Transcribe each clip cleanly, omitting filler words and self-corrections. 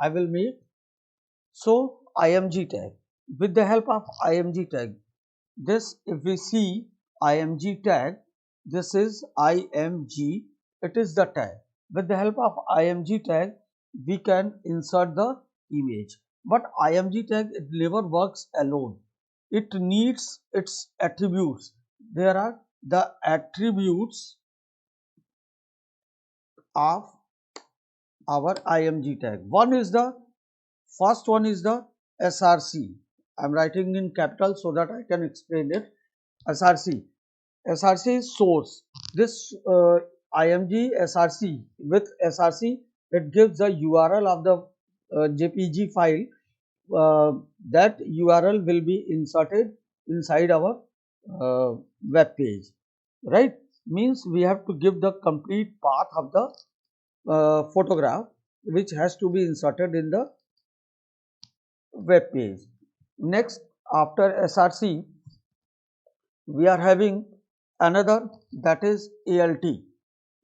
I will make img tag. With the help of img tag, this, if we see img tag, this is img, it is the tag. With the help of img tag, we can insert the image. But img tag, it never works alone. It needs its attributes. There are the attributes of our img tag. First one is the src. I am writing in capital so that I can explain it. src. src is source. This img src, with src, it gives the url of the jpg file. That url will be inserted inside our web page, right? Means we have to give the complete path of the photograph, which has to be inserted in the web page. Next, after src, we are having another, that is alt.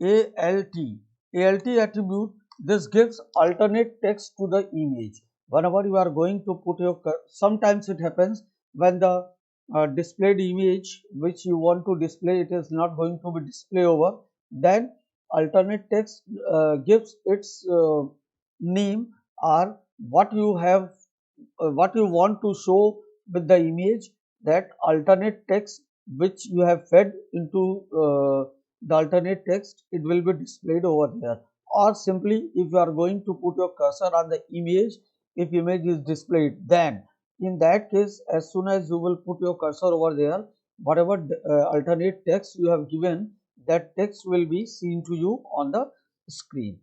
alt attribute, this gives alternate text to the image. Whenever you are going to put your, sometimes it happens when the displayed image which you want to display, it is not going to be display over, then alternate text gives its name, or what you have, what you want to show with the image, that alternate text which you have fed into the alternate text, it will be displayed over there. Or simply, if you are going to put your cursor on the image, if image is displayed, then in that case, as soon as you will put your cursor over there, whatever alternate text you have given, that text will be seen to you on the screen.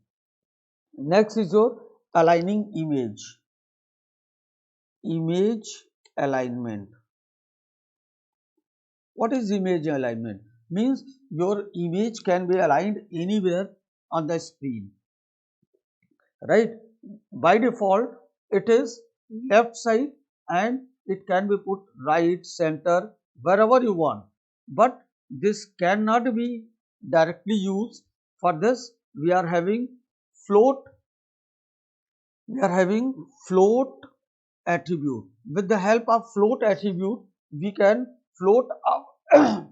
Next is your aligning image alignment. What is image alignment? Means your image can be aligned anywhere on the screen, right? By default, it is left side, and it can be put right, center, wherever you want. But this cannot be directly used. For this, we are having float. We are having float attribute. With the help of float attribute, we can float our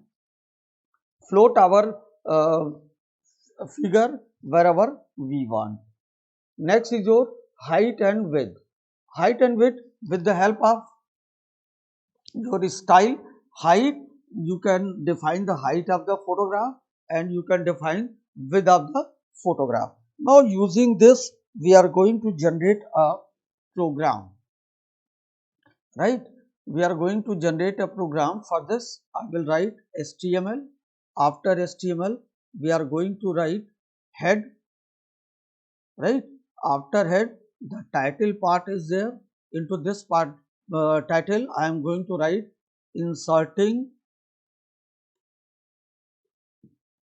float our figure wherever we want. Next is your height and width. Height and width, with the help of your style height, you can define the height of the photograph, and you can define width of the photograph. Now using this, we are going to generate a program, right? We are going to generate a program. For this, I will write HTML. After HTML, we are going to write head, right? After head, the title part is there. Into this part, title, I am going to write inserting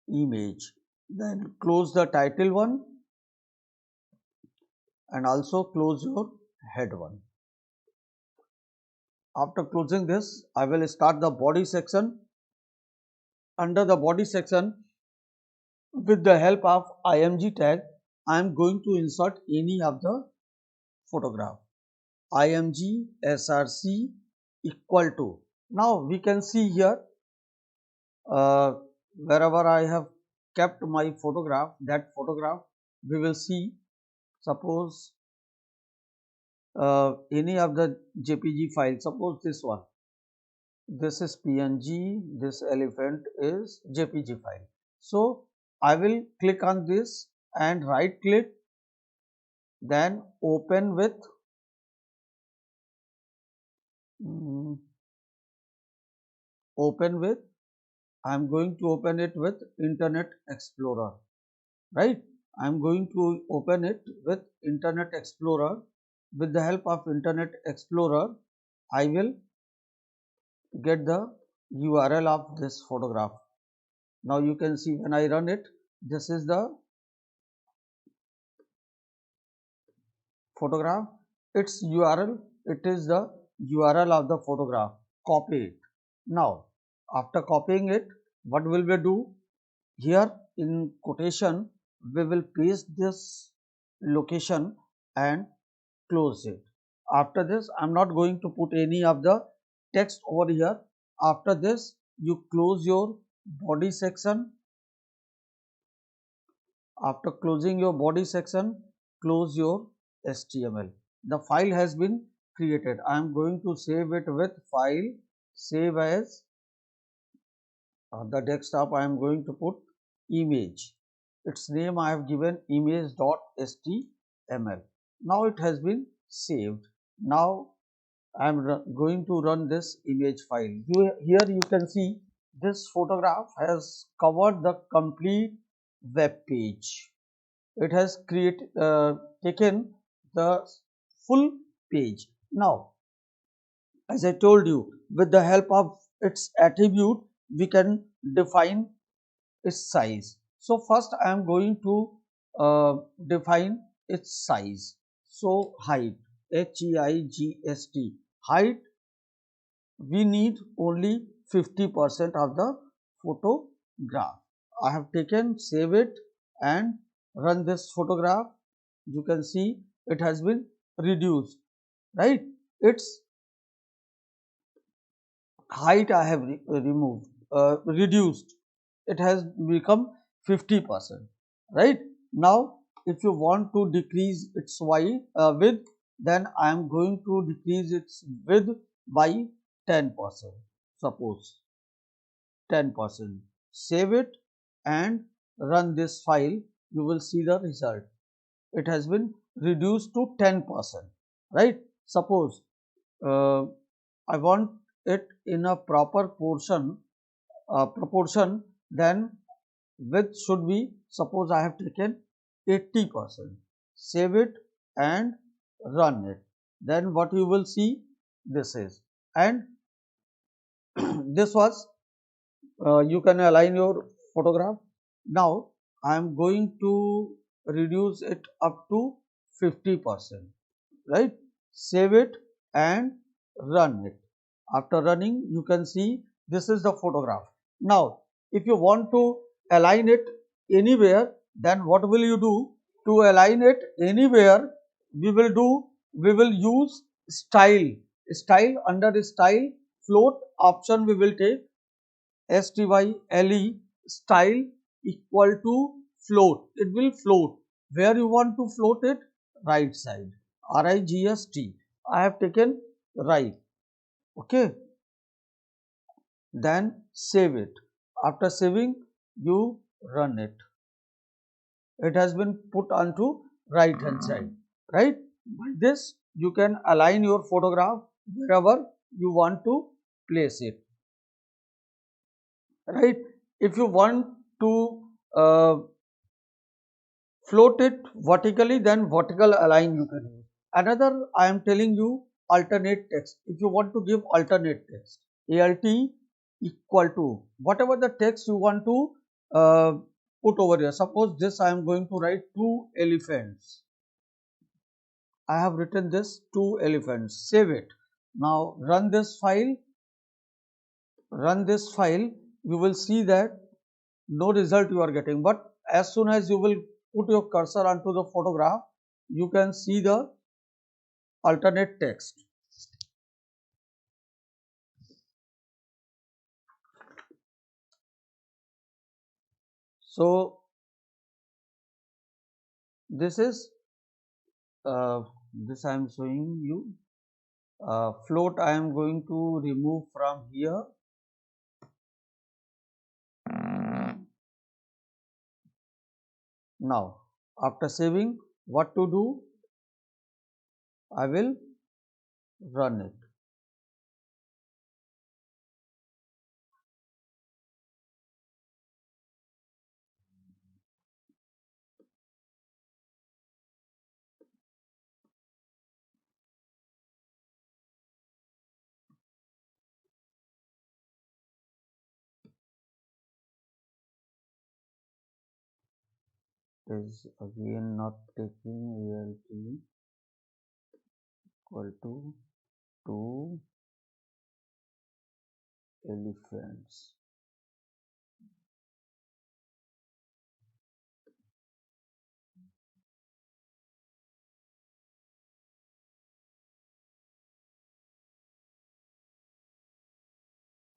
image. Then close the title one, and also close your head one. After closing this, I will start the body section. Under the body section, with the help of img tag, I am going to insert any of the photograph. img src equal to. Now we can see here, wherever I have kept my photograph, that photograph we will see. Suppose any of the jpg file, suppose this one, this is png, this elephant is jpg file. So I will click on this and right click, then open with I am going to open it with Internet Explorer, right? I am going to open it with Internet Explorer. With the help of Internet Explorer, I will get the URL of this photograph. Now you can see when I run it, this is the photograph. Its URL, it is the URL of the photograph. Copy it. Now after copying it, what will we do? Here in quotation, we will paste this location, and close it. After this, I am not going to put any of the text over here. After this, you close your body section. After closing your body section, close your HTML. The file has been created. I am going to save it with file, save as, the desktop I am going to put image. Its name I have given image.html. Now it has been saved. Now I am going to run this image file. Here you can see this photograph has covered the complete web page. It has taken the full page. Now, as I told you, with the help of its attribute, we can define its size. So first I am going to define its size. So height, HEIGST, height, we need only 50% of the photograph. I have taken, save it and run this photograph. You can see it has been reduced, right? Its height I have reduced. It has become 50%, right? Now, if you want to decrease its width, then I am going to decrease its width by 10%. Suppose 10%. Save it and run this file. You will see the result. It has been reduced to 10%, right? Suppose I want it in a proper proportion, then width should be, suppose I have taken 80%. Save it and run it. Then what you will see, this is, and this was, you can align your photograph. Now I am going to reduce it up to 50%, right? Save it and run it. After running, you can see this is the photograph. Now if you want to align it anywhere, then what will you do? To align it anywhere, we will use style. Under the style, float option we will take, STYLE, style equal to float. It will float. Where you want to float it? Right side, RIGST. I have taken right. Okay. Then save it. After saving, you run it. It has been put onto right hand side, right? By this, you can align your photograph wherever you want to place it, right? If you want to uh, float it vertically, then vertical align you can use. Another, I am telling you, alternate text. If you want to give alternate text, ALT equal to whatever the text you want to uh, put over here. Suppose this I am going to write two elephants. I have written this two elephants. Save it. Now run this file. You will see that no result you are getting, but as soon as you will put your cursor onto the photograph, you can see the alternate text. So this is this I am showing you. Float I am going to remove from here. Now after saving, what to do? I will run it. Is again not taking ALT equal to 2 elephants.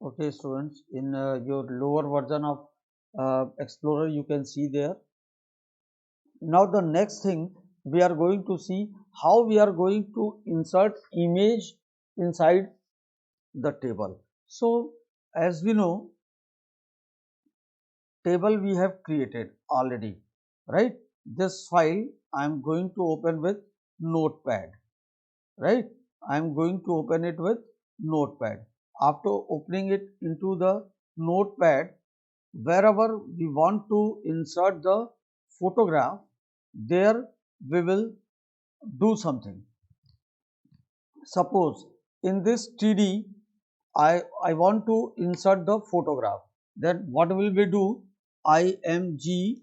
Okay, students, in your lower version of Explorer, you can see there. Now, the next thing we are going to see how we are going to insert image inside the table. So, as we know, table we have created already, right? This file I am going to open with Notepad, right? I am going to open it with Notepad. After opening it into the Notepad, wherever we want to insert the photograph, there we will do something. Suppose in this TD, I want to insert the photograph. Then what will we do? IMGSRC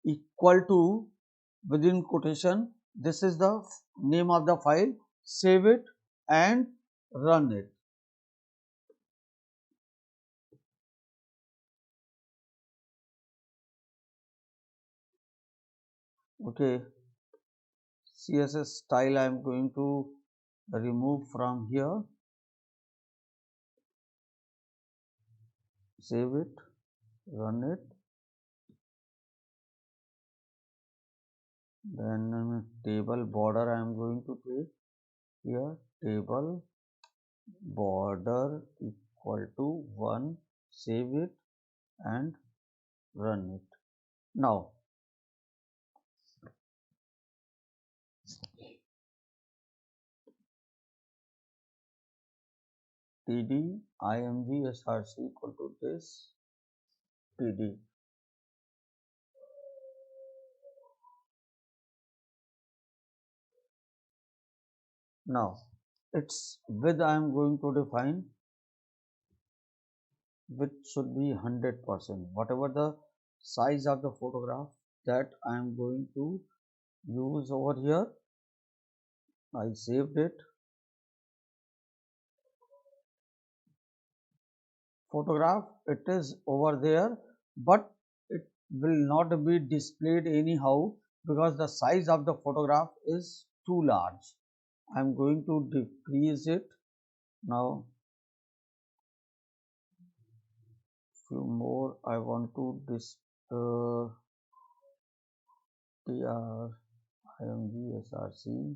equal to, within quotation, this is the name of the file. Save it and run it. Okay, CSS style I am going to remove from here. Save it, run it. Then table border I am going to take here. Table border equal to 1. Save it and run it. Now TD IMG SRC equal to this TD. Now its width I am going to define, which should be 100%. Whatever the size of the photograph that I am going to use over here, I saved it. Photograph, it is over there, but it will not be displayed anyhow because the size of the photograph is too large. I am going to decrease it. Now few more I want to tr imgsrc.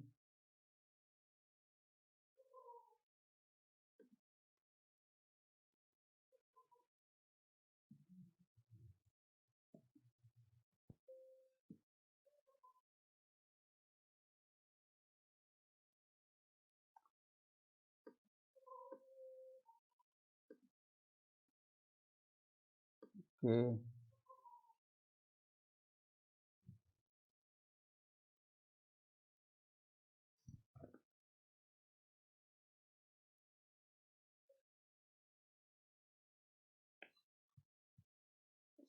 Okay,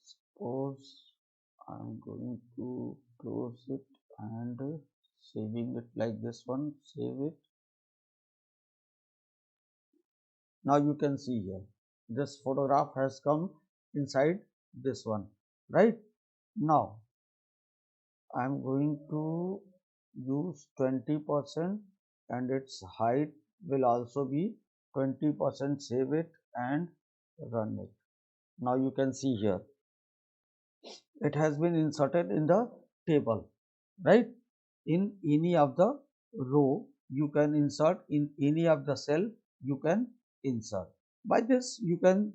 suppose I am going to close it and saving it like this one. Save it. Now you can see here this photograph has come inside this one, right? Now I am going to use 20% and its height will also be 20%. Save it and run it. Now you can see here it has been inserted in the table, right? In any of the row you can insert, in any of the cell you can insert. By this you can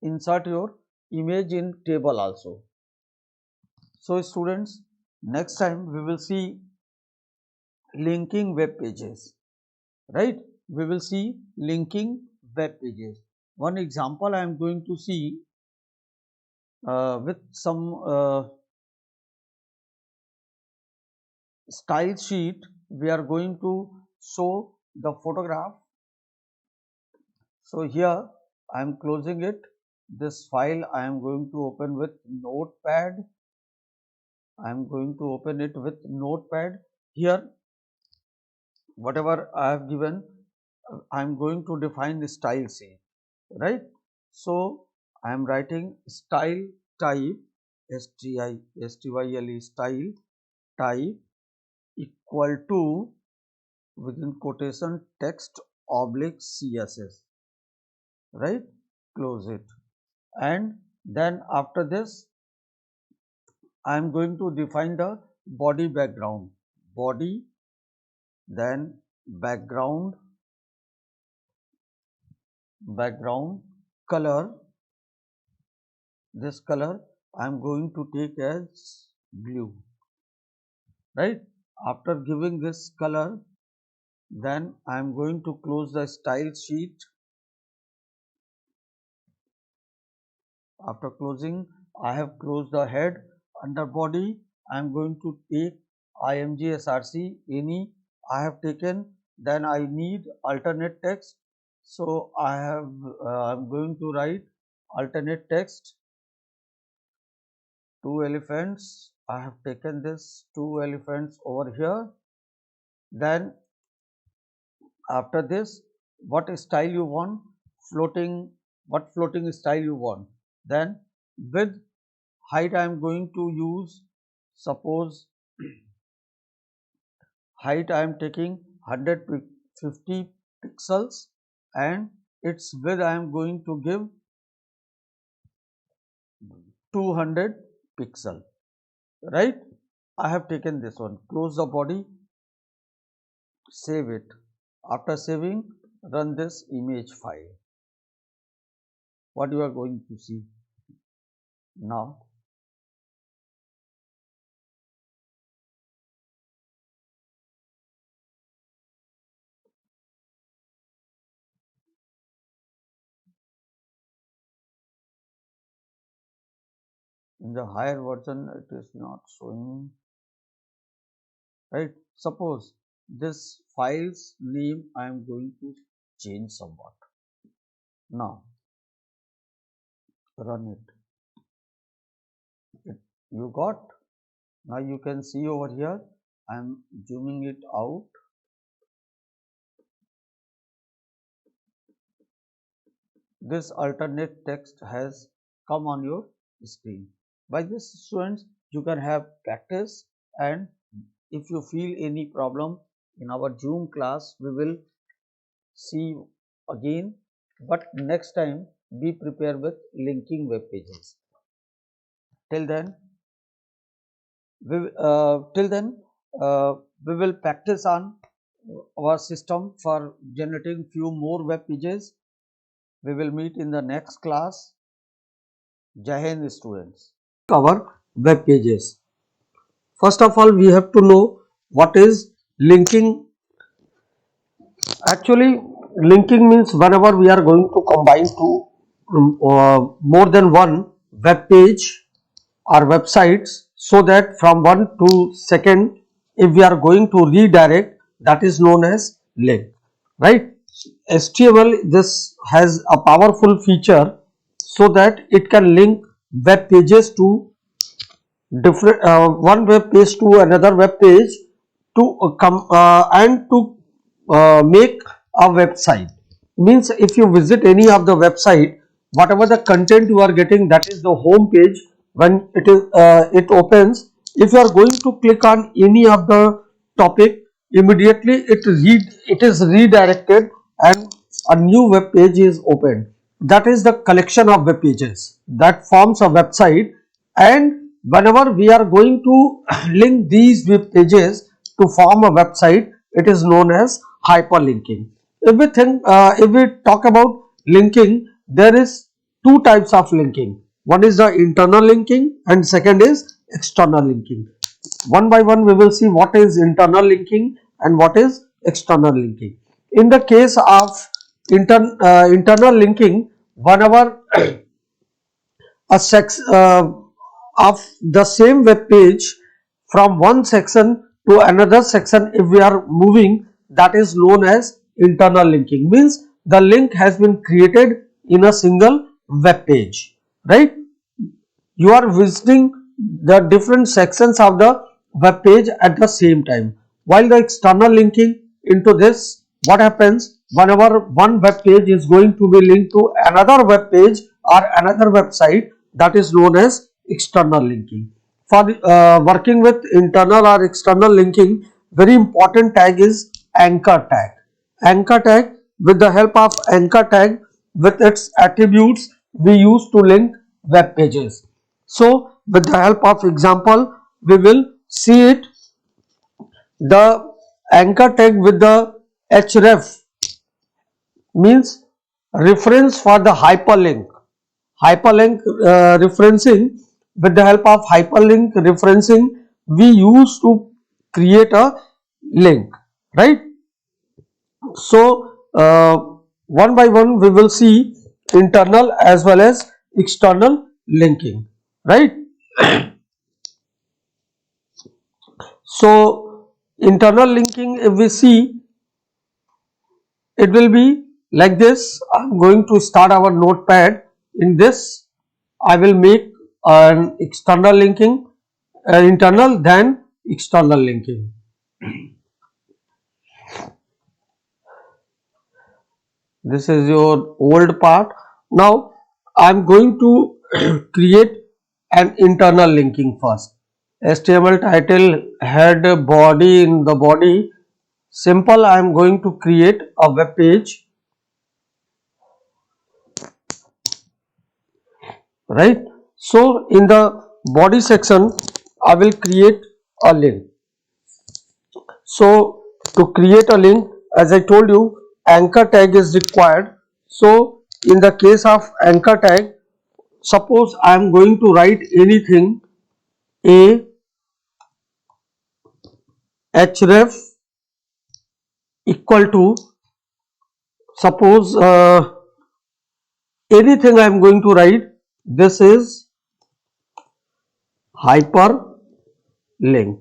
insert your image in table also. So students, next time we will see linking web pages, right? We will see linking web pages. One example I am going to see with some style sheet. We are going to show the photograph. So here I am closing it. This file I am going to open with Notepad. I am going to open it with Notepad. Here whatever I have given, I am going to define the style sheet, right? So I am writing style type, style style type equal to, within quotation, text oblique CSS, right? Close it. And then after this, I am going to define the body background. Body, then background color. This color I am going to take as blue, right? After giving this color, then I am going to close the style sheet. After closing, I have closed the head. Under body, I am going to take IMG SRC any I have taken. Then I need alternate text. So I am going to write alternate text. Two elephants. I have taken this two elephants over here. Then after this, what style you want? Floating. What floating style you want? Then with height I am going to use, suppose height I am taking 150 pixels and its width I am going to give 200 pixel, right? I have taken this one. Close the body, save it. After saving, run this image file. What you are going to see now? In the higher version, it is not showing, right? Suppose this file's name I am going to change somewhat. Now run it. You got? Now you can see over here, I am zooming it out. This alternate text has come on your screen. By this, students, you can have practice, and if you feel any problem in our Zoom class, we will see again, but next time be prepared with linking web pages. Till then, we will practice on our system for generating few more web pages. We will meet in the next class. Jai Hind, students. Our web pages. First of all, we have to know what is linking. Actually, linking means whenever we are going to combine two more than one web page or websites, so that from one to second, if we are going to redirect, that is known as link, right? HTML, this has a powerful feature so that it can link web pages to different one web page to another web page to come and to make a website. Means if you visit any of the website, whatever the content you are getting, that is the home page. When it opens, if you are going to click on any of the topic, immediately it is redirected and a new web page is opened. That is the collection of web pages that forms a website, and whenever we are going to link these web pages to form a website, it is known as hyperlinking. If we talk about linking, there is two types of linking. One is the internal linking and second is external linking. One by one we will see what is internal linking and what is external linking. In the case of internal linking, whenever a of the same web page from one section to another section, if we are moving, that is known as internal linking. Means the link has been created in a single web page, right? You are visiting the different sections of the web page at the same time. While the external linking, into this, what happens whenever one web page is going to be linked to another web page or another website, that is known as external linking. For working with internal or external linking, very important tag is anchor tag. Anchor tag, with the help of anchor tag with its attributes we use to link web pages. So with the help of example we will see it. The anchor tag with the href means reference for the hyperlink. Hyperlink referencing, with the help of hyperlink referencing we use to create a link, right? So one by one we will see internal as well as external linking, right? So internal linking, if we see, it will be like this. I'm going to start our notepad. In this I will make an external linking, internal, then external linking. This is your old part. Now I'm going to create an internal linking first. HTML title, head, body. In the body, simple, I am going to create a web page, right? So in the body section I will create a link. So to create a link, as I told you, anchor tag is required. So in the case of anchor tag, suppose I am going to write anything, a href equal to, suppose anything I am going to write, this is hyperlink,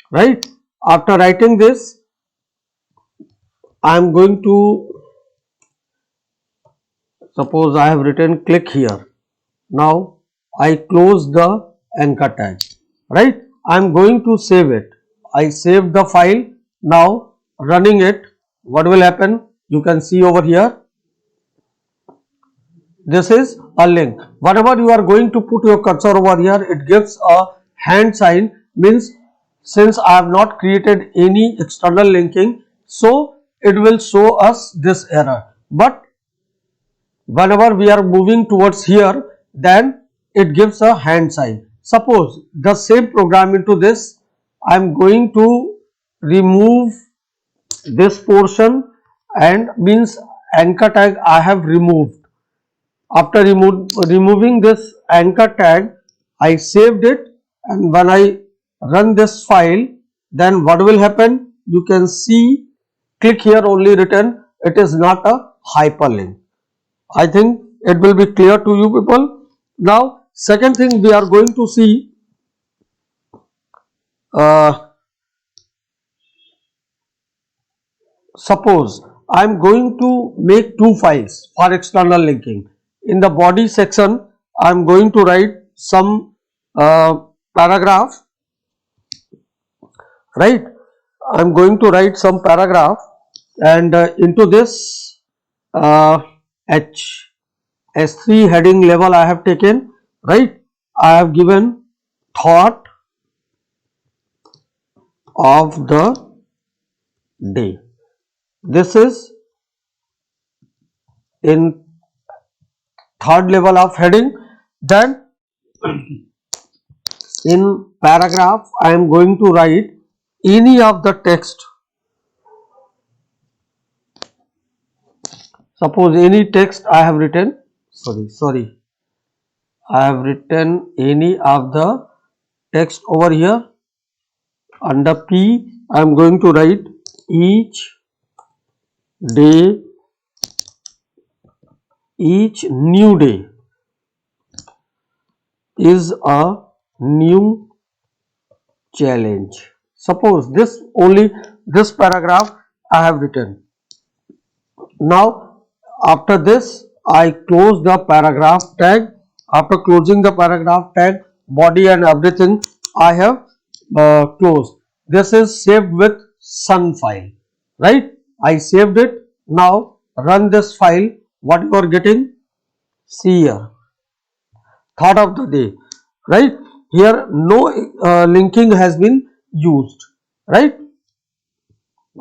right? After writing this, I am going to, suppose I have written click here. Now I close the anchor tag, right? I am going to save it. I saved the file. Now running it, what will happen? You can see over here. This is a link. Whenever you are going to put your cursor over here, it gives a hand sign, means since I have not created any external linking, so it will show us this error. But whenever we are moving towards here, then it gives a hand sign. Suppose the same program into this, I am going to remove this portion, and means anchor tag I have removed. After removing this anchor tag, I saved it, and when I run this file, then what will happen? You can see, click here only written, it is not a hyperlink. I think it will be clear to you people. Now second thing we are going to see, suppose I am going to make two files for external linking. In the body section I am going to write some paragraph, right? I am going to write some paragraph, and into this S3 heading level I have taken, right? I have given thought of the day. This is in third level of heading. Then in paragraph I am going to write any of the text. Suppose any text I have written, I have written any of the text over here. Under P I am going to write each day, each new day is a new challenge. Suppose this only, this paragraph I have written. Now after this I close the paragraph tag. After closing the paragraph tag, body and everything I have closed. This is saved with sun file, right? I saved it. Now run this file. What you are getting? See here, thought of the day, right? Here no linking has been used, right?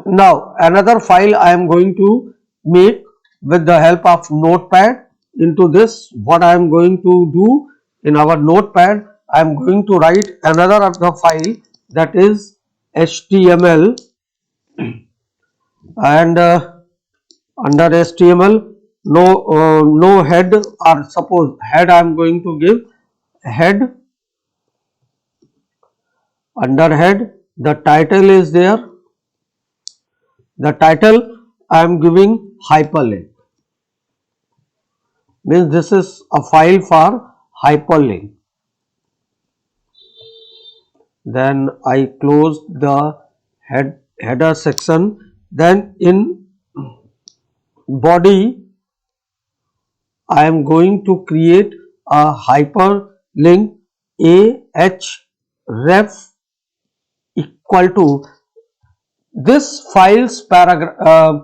Now another file I am going to make with the help of notepad into this. What I am going to do in our notepad, I am going to write another of the file, that is HTML, and under HTML no head, or suppose head I am going to give head. Under head the title is there. The title I am giving hyperlink, means this is a file for hyperlink. Then I close the header section. Then in body I am going to create a hyperlink ahref equal to this file's paragraph,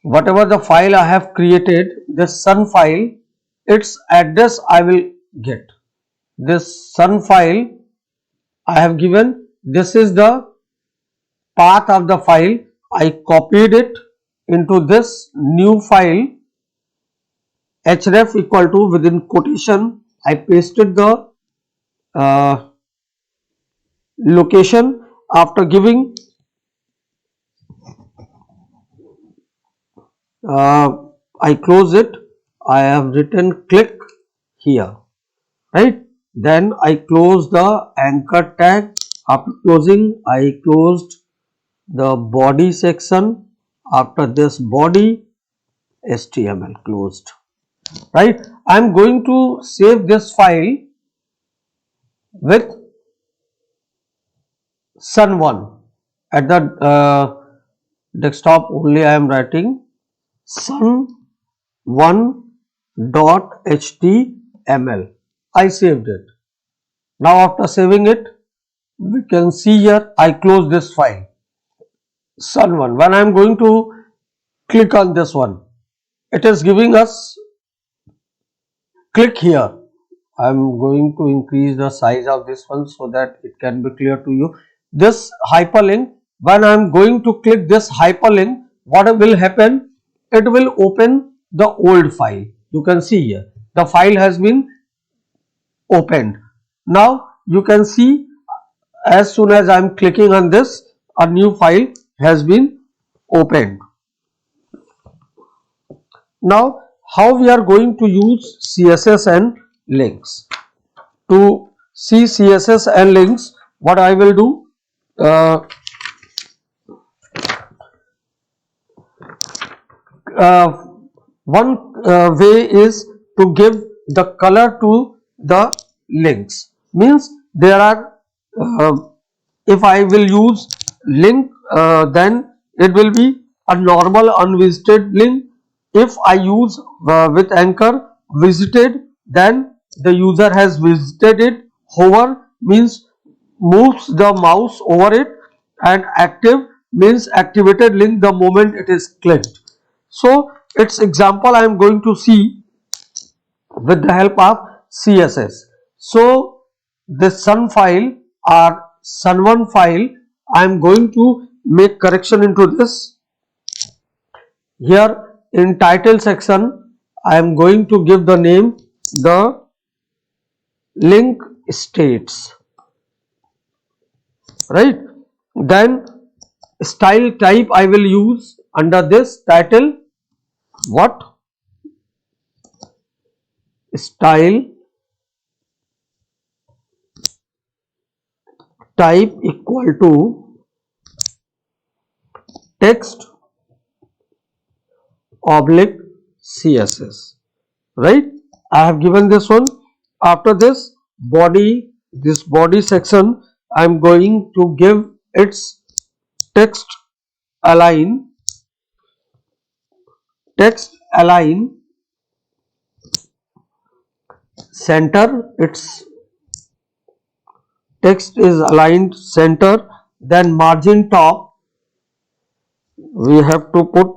whatever the file I have created, this sun file, its address I will get. This sun file I have given, this is the path of the file. I copied it into this new file href equal to, within quotation I pasted the location. After giving I close it. I have written click here, right? Then I close the anchor tag. After closing, I closed the body section. After this body, HTML closed, right? I am going to save this file with sun1 at the desktop only. I am writing sun1.html. I saved it. Now after saving it, we can see here I close this file sun1. When I am going to click on this one, it is giving us click here. I am going to increase the size of this one so that it can be clear to you. This hyperlink, when I am going to click this hyperlink, what will happen? It will open the old file. You can see here the file has been opened. Now you can see, as soon as I am clicking on this, a new file has been opened. Now how we are going to use CSS and links? To see CSS and links, what I will do, one way is to give the color to the links. Means there are, if I will use link, then it will be a normal unvisited link. If I use with anchor visited, then the user has visited it. Hover means moves the mouse over it, and active means activated link the moment it is clicked. So its example I am going to see with the help of CSS. So this sun file or sun1 file, I am going to make correction into this. Here in title section, I am going to give the name the link states, right? Then style type I will use under this title, what? Style type equal to text oblique CSS, right? I have given this one. After this body, this body section, I am going to give its text align center. Its text is aligned center. Then margin top, we have to put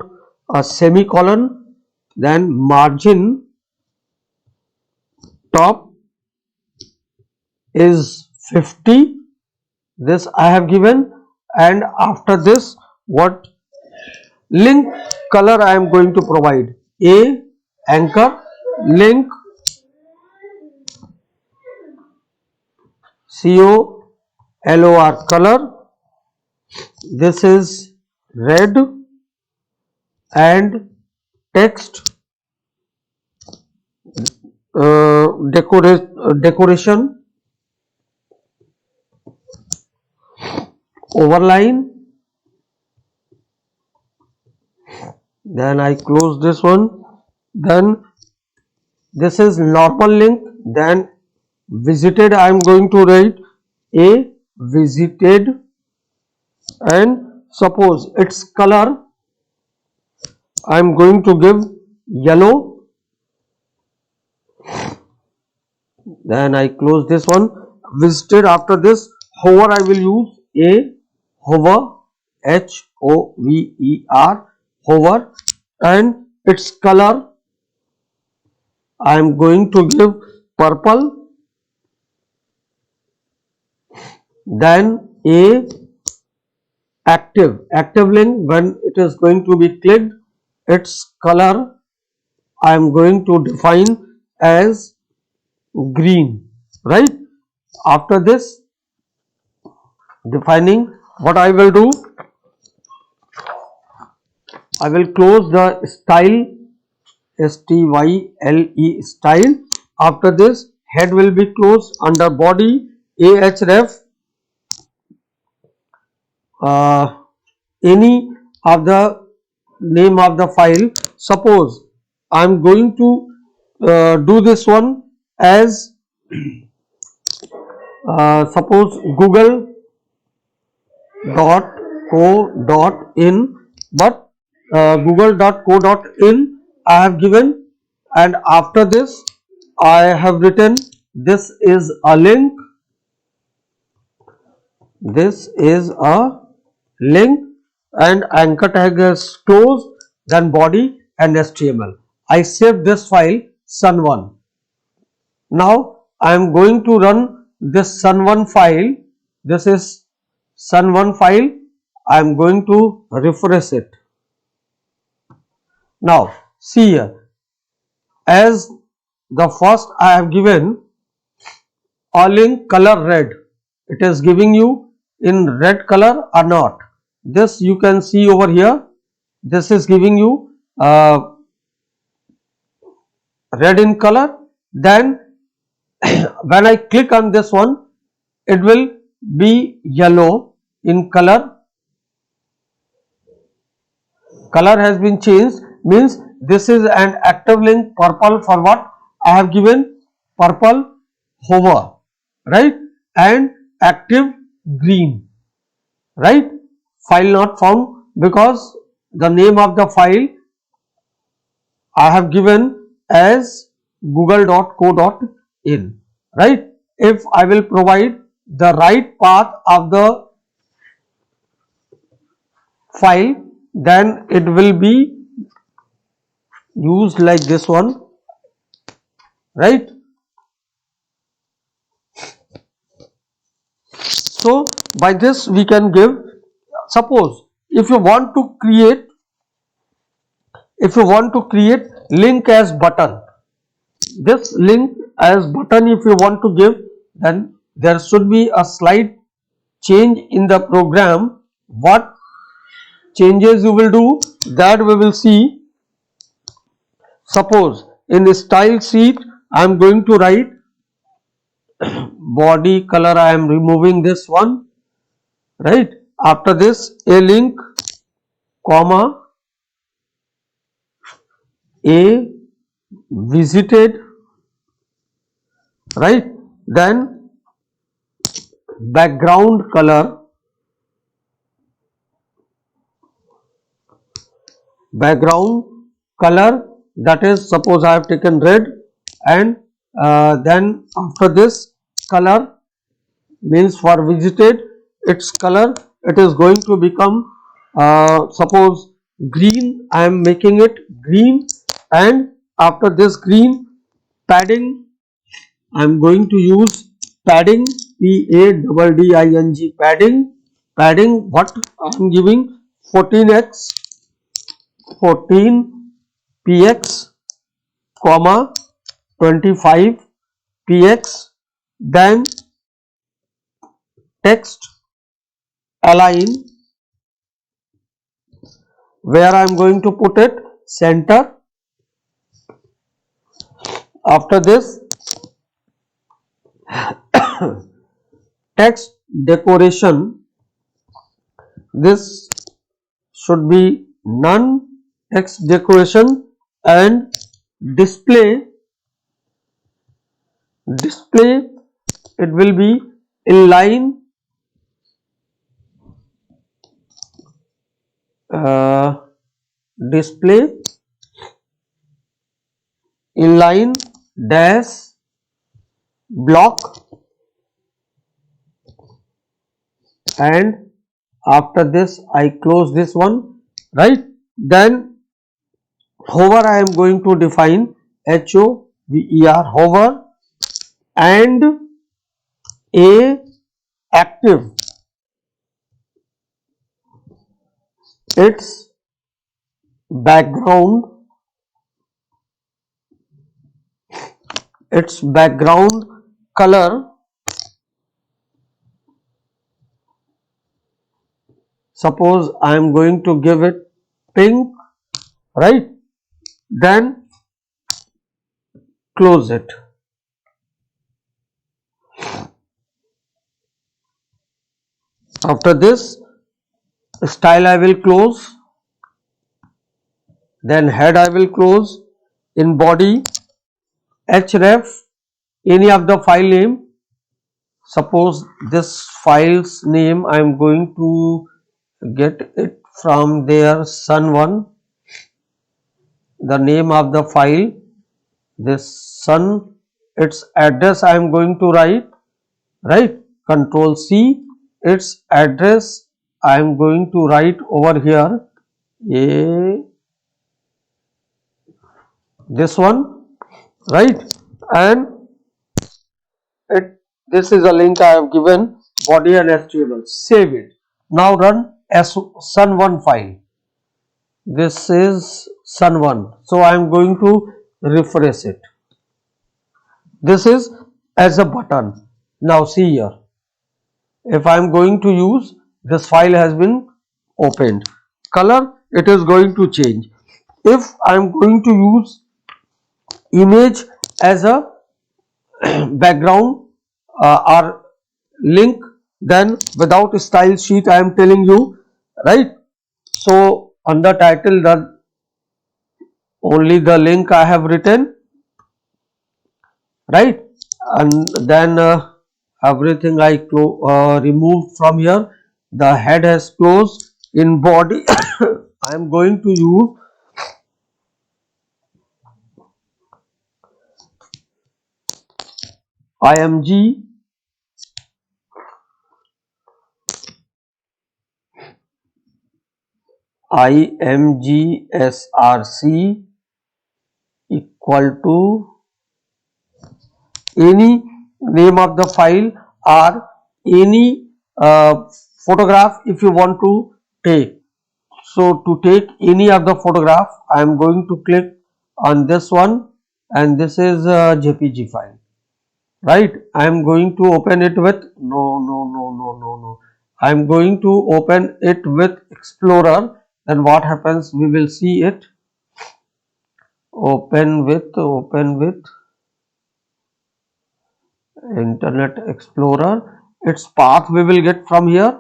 a semicolon. Then margin top is 50. This I have given, and after this, what link color I am going to provide A anchor link color color. This is red and text decoration overline. Then I close this one. Then this is normal link. Then visited I am going to write a visited, and suppose its color I am going to give yellow. Then I close this one. Visited, after this hover I will use a hover, HOVER, hover, and its color I am going to give purple. Then a active link, when it is going to be clicked, its color I am going to define as green, right? After this defining, what I will do, I will close the style, STYLE style. After this head will be closed. Under body ahref, any of the name of the file. Suppose I am going to do this one as suppose google.co.in, but google.co.in I have given, and after this I have written this is a link, this is a link, and anchor tag is closed, then body and HTML. I save this file sun1. Now I am going to run this sun1 file. This is sun1 file. I am going to refresh it. Now see here, as the first I have given a link color red, it is giving you in red color or not. This you can see over here, this is giving you red in color. Then when I click on this one, it will be yellow in color. Color has been changed, means this is an active link. Purple, for what I have given purple hover, right, and active green, right. File not found, because the name of the file I have given as google.co.in, right. If I will provide the right path of the file, then it will be used like this one, right. So by this we can give, suppose if you want to create link as button, this link as button if you want to give, then there should be a slight change in the program. What changes you will do, that we will see. Suppose in the style sheet I am going to write body color, I am removing this one, right. After this a link, comma, a visited, right. Then background color, that is, suppose I have taken red, and then after this color, means for visited, its color, it is going to become suppose green, I am making it green, and after this green, padding, I am going to use padding, padding, what I am giving 14x, 14 px comma 25 px, then text align, where I am going to put it, center. After this, text decoration, this should be none, text decoration, and display it will be inline, display inline dash block, and after this I close this one, right. Then hover I am going to define hover, hover, and a active, its background, color, suppose I am going to give it pink, right. Then close it. After this, style I will close, then head I will close. In body, href, any of the file name, suppose this file's name I am going to get it from their sun1, the name of the file, this sun, its address I am going to write, right. Control C, its address I am going to write over here, this one, right. And this is a link I have given, body and HTML. Save it. Now run as sun1 file. This is sun1. So I am going to refresh it. This is as a button. Now see here. If I am going to use, this file has been opened. Color, it is going to change. If I am going to use image as a background or link, then without style sheet I am telling you, right. So under title, only the link I have written, right, and then everything I removed from here. The head has closed. In body I am going to use img src equal to any name of the file or any photograph if you want to take. So to take any of the photograph, I am going to click on this one, and this is a JPG file, right. I am going to open it with no. I am going to open it with Explorer. Then what happens, we will see it. Open with Internet Explorer. Its path we will get from here,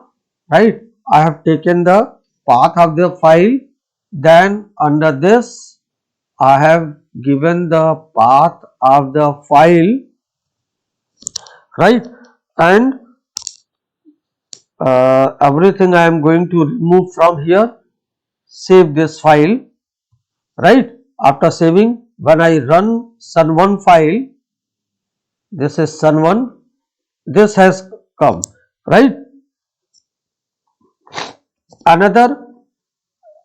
right. I have taken the path of the file, then under this I have given the path of the file, right, and everything I am going to remove from here. Save this file, right. After saving, when I run sun1 file, this is sun1, this has come, right. Another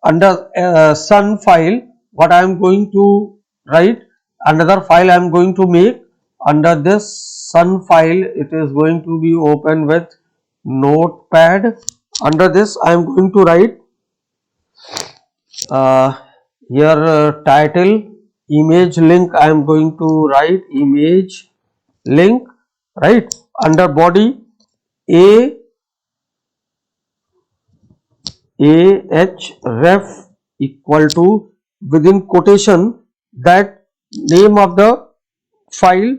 under sun file, what I am going to write, another file I am going to make. Under this sun file, it is going to be open with notepad. Under this I am going to write here title image link I am going to write image link, right. Under body ahref equal to within quotation that name of the file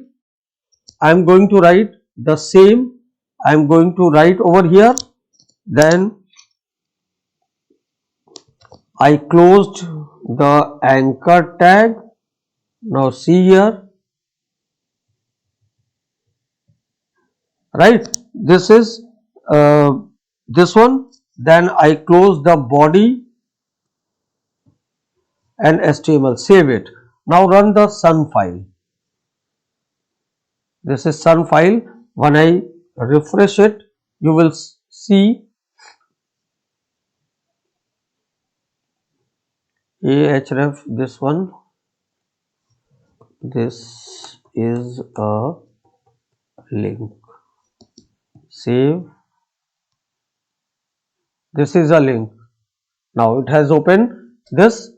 I am going to write the same I am going to write over here. Then I closed the anchor tag. Now see here, right, this is this one. Then I close the body and HTML, save it. Now run the sun file. This is sun file. When I refresh it, you will see ahref, this one, this is a link, save, this is a link. Now it has opened this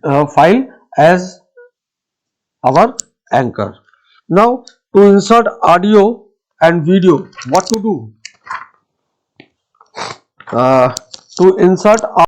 file as our anchor. Now to insert audio and video, what to do? To insert